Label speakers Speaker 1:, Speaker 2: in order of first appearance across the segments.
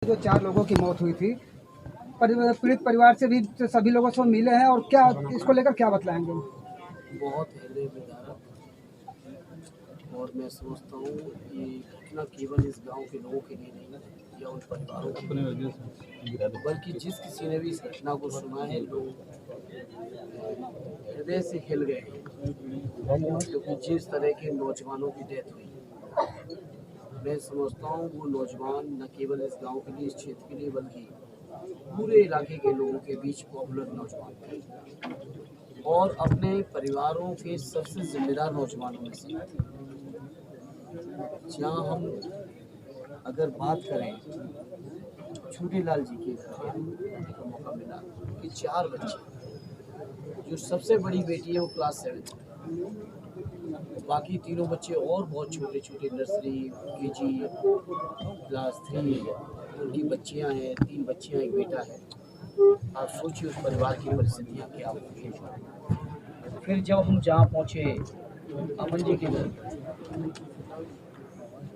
Speaker 1: जो 4 लोगों की मौत हुई थी, पीड़ित परिवार से भी सभी लोगों से मिले हैं और क्या इसको लेकर क्या बतलाएंगे?
Speaker 2: बहुत हृदय विदारक और मैं समझता हूँ ये घटना केवल इस गांव के लोगों के लिए नहीं या उन परिवारों के लिए, बल्कि जिस किसी ने भी इस घटना को सुना है लोग हृदय से हिल गए हैं, क्योंकि जिस तरह के नौजवानों की डेथ हुई, मैं समझता हूँ वो नौजवान न केवल इस गांव के लिए, इस क्षेत्र के लिए, बल्कि पूरे इलाके के लोगों के बीच पॉपुलर नौजवान थे और अपने परिवारों के सबसे जिम्मेदार नौजवानों में से। जहाँ हम अगर बात करें छोटे लाल जी के घर का मौका मिला कि 4 बच्चे, जो सबसे बड़ी बेटी है वो क्लास 7, बाकी तीनों बच्चे और बहुत छोटे छोटे, नर्सरी, केजी, क्लास 3, उनकी बच्चियां हैं, 3 बच्चियां, एक बेटा है। आप सोचिए उस परिवार की परिस्थितियाँ क्या होंगी। फिर जब हम जहाँ पहुँचे अमन जी के घर,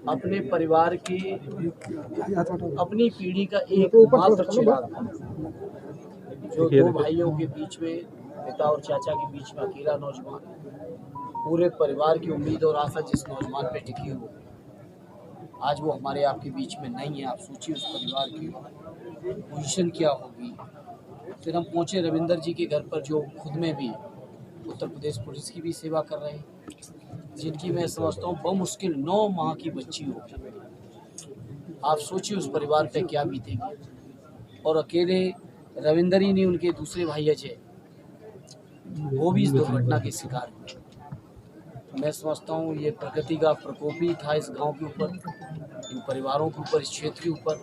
Speaker 2: अपने परिवार की अपनी पीढ़ी का एक मात्र चिराग, जो 2 भाइयों के बीच में, पिता और चाचा के बीच में अकेला नौजवान, पूरे परिवार की उम्मीद और आशा जिस नौजवान पे टिकी हो, आज वो हमारे आपके बीच में नहीं है। आप सोचिए उस परिवार की पोजीशन क्या होगी। फिर हम पहुंचे रविंदर जी के घर पर, जो खुद में भी उत्तर प्रदेश पुलिस की भी सेवा कर रहे हैं, जिनकी मैं समझता हूँ बमुश्किल 9 माह की बच्ची होगी। आप सोचिए उस परिवार पे क्या बीतेगी। और अकेले रविंदर ही नहीं, उनके दूसरे भाई अजय, वो भी इस दुर्घटना के शिकार हुए। मैं समझता हूँ ये प्रकृति का प्रकोप ही था इस गांव के ऊपर, इन परिवारों के ऊपर, इस क्षेत्र के ऊपर,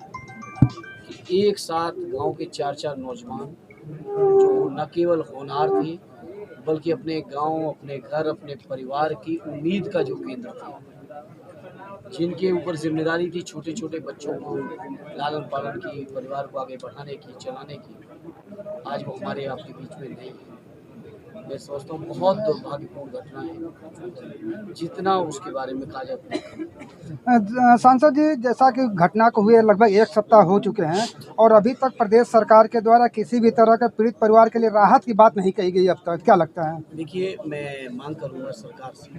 Speaker 2: कि एक साथ गांव के 4 नौजवान जो न केवल होनहार थे, बल्कि अपने गांव, अपने घर, अपने परिवार की उम्मीद का जो केंद्र था, जिनके ऊपर जिम्मेदारी थी छोटे छोटे बच्चों को लालन पालन की, परिवार को आगे बढ़ाने की, चलाने की, आज वो हमारे आपके बीच में नहीं है। मैं सोचता हूँ बहुत दुर्भाग्यपूर्ण घटना है, जितना उसके बारे में कहा जाता है।
Speaker 1: सांसद जी, जैसा कि घटना को हुए लगभग 1 सप्ताह हो चुके हैं और अभी तक प्रदेश सरकार के द्वारा किसी भी तरह का पीड़ित परिवार के लिए राहत की बात नहीं कही गई अब तक, क्या लगता है?
Speaker 2: देखिए, मैं मांग करूँगा सरकार से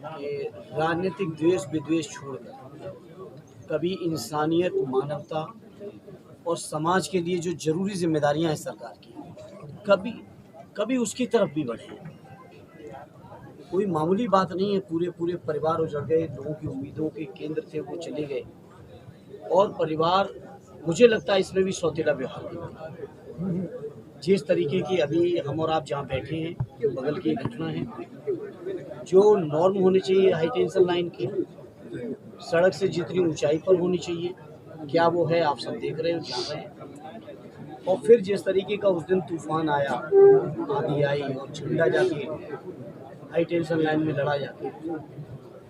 Speaker 2: कि राजनीतिक द्वेष विद्वेष छोड़कर कभी इंसानियत, मानवता और समाज के लिए जो जरूरी जिम्मेदारियां हैं सरकार की, कभी उसकी तरफ भी बढ़े। कोई मामूली बात नहीं है, पूरे परिवार उजड़ गए, लोगों की उम्मीदों के केंद्र थे वो चले गए, और परिवार, मुझे लगता है इसमें भी सौतेला व्यवहार किया। जिस तरीके की अभी हम और आप जहाँ बैठे हैं, बगल की घटना है, जो नॉर्म होनी चाहिए हाई टेंशन लाइन की, सड़क से जितनी ऊंचाई पर होनी चाहिए, क्या वो है, आप सब देख रहे हो, जान रहे हैं। और फिर जिस तरीके का उस दिन तूफान आया, आंधी आई और झंडा जाके हाई टेंशन लाइन में लड़ा जाके,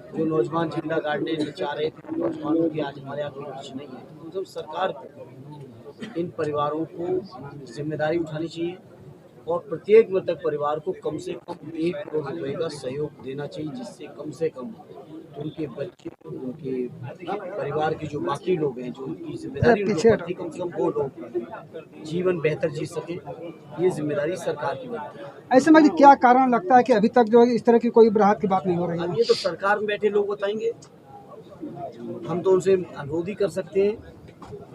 Speaker 2: जो नौजवान झंडा गाड़ने चाह रहे थे, नौजवानों की आज हमारे यहाँ कोई कुछ नहीं है। तो जब सरकार को इन परिवारों को जिम्मेदारी उठानी चाहिए और प्रत्येक मृतक परिवार को कम से कम 1 करोड़ रुपए का सहयोग देना चाहिए, जिससे कम से कम उनके बच्चे, उनके परिवार के जो बाकी लोग हैं, जो उनकी जिम्मेदारी उनके ऊपर थी, कम से कम वो लोग जीवन बेहतर जी सके। ये जिम्मेदारी सरकार की बनती है।
Speaker 1: ऐसे में क्या कारण लगता है कि अभी तक जो इस तरह की कोई राहत की बात नहीं हो रही है?
Speaker 2: अब ये तो सरकार में बैठे लोग बताएंगे, हम तो उनसे अनुरोध ही कर सकते हैं।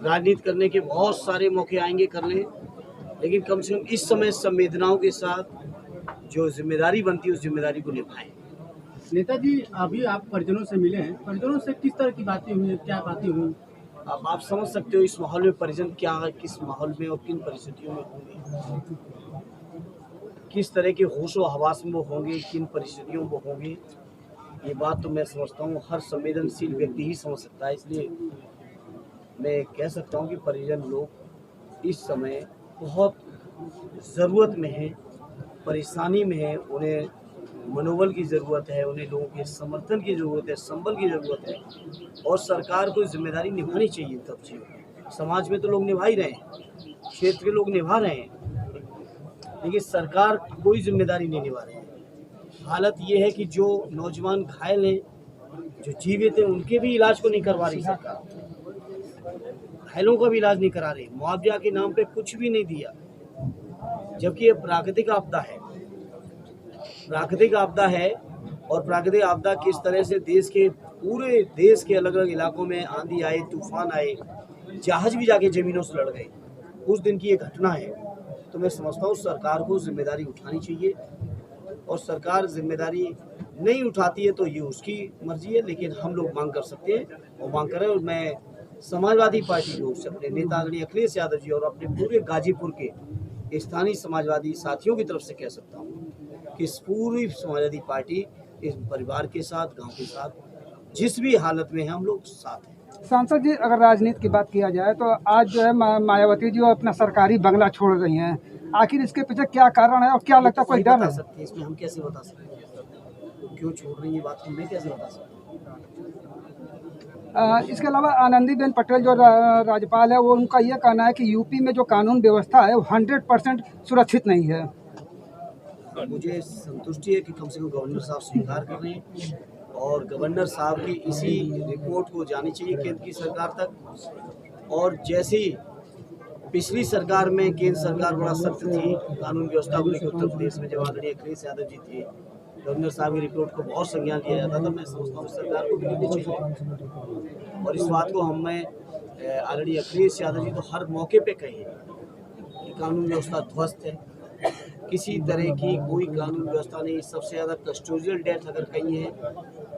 Speaker 2: राजनीति करने के बहुत सारे मौके आएंगे, कर लें, लेकिन कम से कम इस समय संवेदनाओं के साथ जो जिम्मेदारी बनती है उस जिम्मेदारी को निभाएं।
Speaker 3: नेताजी, अभी आप परिजनों से मिले हैं, परिजनों से किस तरह की बातें हुई, क्या बातें हुई?
Speaker 2: अब आप समझ सकते हो इस माहौल में परिजन क्या है, किस माहौल में और किन परिस्थितियों में होंगे, किस तरह के होशो हवास में वो होंगे, किन परिस्थितियों में होंगे, ये बात तो मैं समझता हूँ हर संवेदनशील व्यक्ति ही समझ सकता है। इसलिए मैं कह सकता हूँ कि परिजन लोग इस समय बहुत ज़रूरत में हैं, परेशानी में हैं, उन्हें मनोबल की ज़रूरत है, उन्हें लोगों के समर्थन की ज़रूरत है, संबल की ज़रूरत है, और सरकार को जिम्मेदारी निभानी चाहिए। तब चीज़ समाज में तो लोग निभा ही रहे हैं, क्षेत्र के लोग निभा रहे हैं, लेकिन सरकार कोई जिम्मेदारी नहीं निभा रही है। हालत ये है कि जो नौजवान घायल हैं, जो जीवित हैं, उनके भी इलाज को नहीं करवा रही सरकार। घायलों का भी इलाज नहीं करा रहे, मुआवजा के नाम पे कुछ भी नहीं दिया, जबकि ये प्राकृतिक आपदा है। प्राकृतिक आपदा है और प्राकृतिक आपदा किस तरह से पूरे देश के अलग अलग इलाकों में आंधी आए, तूफान आए, जहाज भी जाके जमीनों से लड़ गए, उस दिन की ये घटना है। तो मैं समझता हूँ सरकार को जिम्मेदारी उठानी चाहिए, और सरकार जिम्मेदारी नहीं उठाती है तो ये उसकी मर्जी है, लेकिन हम लोग मांग कर सकते हैं और मांग करें। और मैं समाजवादी पार्टी की ओर से अपने नेता आदरणीय अखिलेश यादव जी और अपने पूरे गाजीपुर के स्थानीय समाजवादी साथियों की तरफ से कह सकता हूँ कि इस पूरी समाजवादी पार्टी इस परिवार के साथ, गांव के साथ, जिस भी हालत में है हम लोग साथ हैं।
Speaker 1: सांसद जी, अगर राजनीति की बात किया जाए तो आज जो है मायावती जी अपना सरकारी बंगला छोड़ रही हैं, आखिर इसके पीछे क्या कारण है और क्या लगता है, कोई डर है?
Speaker 2: इसमें हम कैसे बता सकते हैं क्यों छोड़ रही है, बात हमें कैसे बता सकते हैं?
Speaker 1: इसके अलावा आनंदीबेन पटेल जो राज्यपाल है, वो उनका ये कहना है कि यूपी में जो कानून व्यवस्था है वो 100% सुरक्षित नहीं है।
Speaker 2: मुझे संतुष्टि है कि कम से कम गवर्नर साहब स्वीकार कर रहे हैं, और गवर्नर साहब की इसी रिपोर्ट को जानी चाहिए केंद्र की सरकार तक। और जैसे ही पिछली सरकार में केंद्र सरकार बड़ा सख्त थी कानून व्यवस्था को लेकर, उत्तर प्रदेश में जब आदरणीय अखिलेश यादव जी थे, गवर्नर साहब की रिपोर्ट को बहुत संज्ञान लिया जाता था। मैं समझता हूँ सरकार को भी लेनी चाहिए, और इस बात को हमें आदरणीय अखिलेश यादव जी तो हर मौके पे कहे कि कानून व्यवस्था ध्वस्त है, किसी तरह की कोई कानून व्यवस्था नहीं। सबसे ज़्यादा कस्टोडियल डेथ अगर कहीं है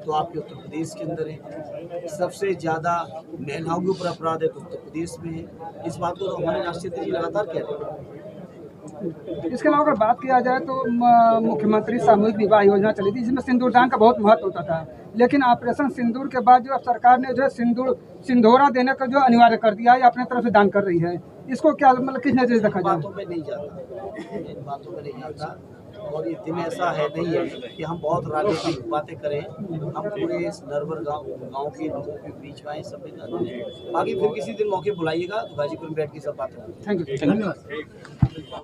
Speaker 2: तो आपके उत्तर प्रदेश के अंदर है, सबसे ज़्यादा महिलाओं के ऊपर अपराध है तो उत्तर प्रदेश में है। इस बात को तो हमारे राष्ट्रीय अध्यक्ष जी लगातार कह रहे हैं।
Speaker 1: इसके अलावा अगर बात किया जाए तो मुख्यमंत्री सामूहिक विवाह योजना चली थी, जिसमें सिंदूरदान का बहुत महत्व होता था, लेकिन ऑपरेशन सिंदूर के बाद जो सरकार ने जो है सिंदूरा देने का जो अनिवार्य कर दिया है, अपने तरफ से दान कर रही है, इसको क्या मतलब किस नजर से देखा जाए?
Speaker 2: बातों में नहीं जाता, इन बातों में नहीं जाता, और ये दिन ऐसा है नहीं है कि हम बहुत राजनीतिक बातें करें। हम पूरे इस नरवर गाँव के लोगों के बीच में आए, सब बाकी फिर किसी दिन मौके बुलाइएगा तो गाजीपुर में बैठ के सब बातें।
Speaker 1: Thank you.
Speaker 3: धन्यवाद।